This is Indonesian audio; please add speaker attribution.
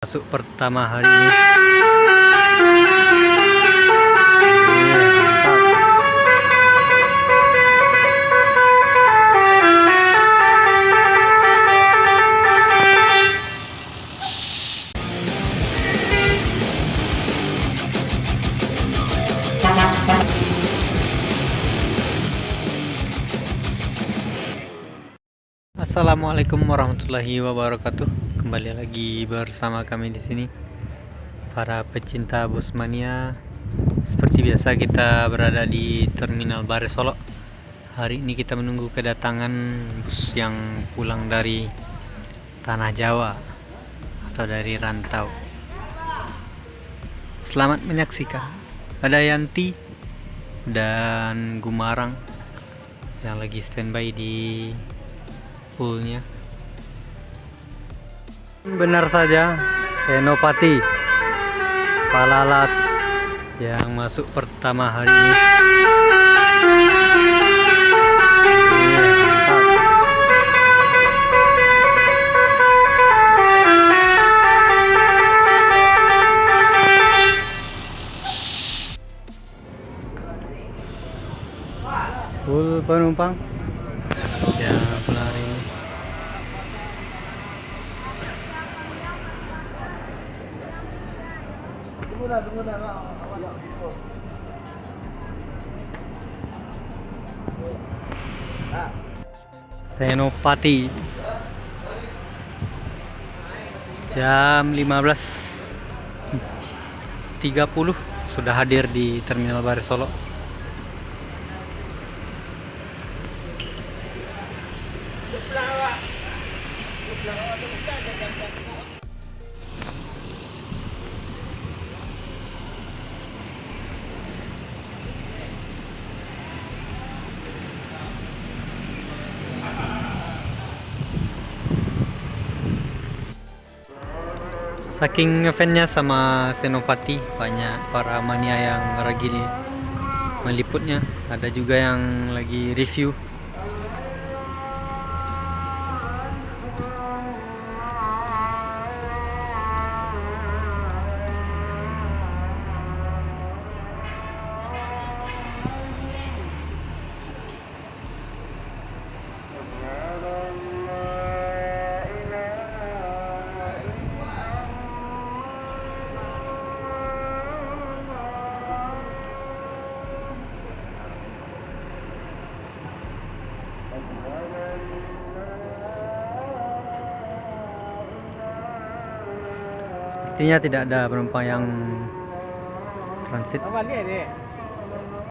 Speaker 1: Masuk pertama hari ini. Assalamualaikum warahmatullahi wabarakatuh. Kembali lagi bersama kami di sini, para pecinta bus mania. Seperti biasa kita berada di Terminal Bare Solo. Hari ini kita menunggu kedatangan bus yang pulang dari Tanah Jawa atau dari rantau. Selamat menyaksikan. Ada Yanti dan Gumarang yang lagi standby di poolnya. Benar saja, Senopati Palalat yang masuk pertama hari ini. Mantap. Full penumpang yang pulang hari ini. Senopati jam 15.30 sudah hadir di Terminal Bare Solo. Saking ngefans-nya sama Senopati, banyak para mania yang lagi meliputnya. Ada juga yang lagi review. Sepertinya tidak ada penumpang yang transit.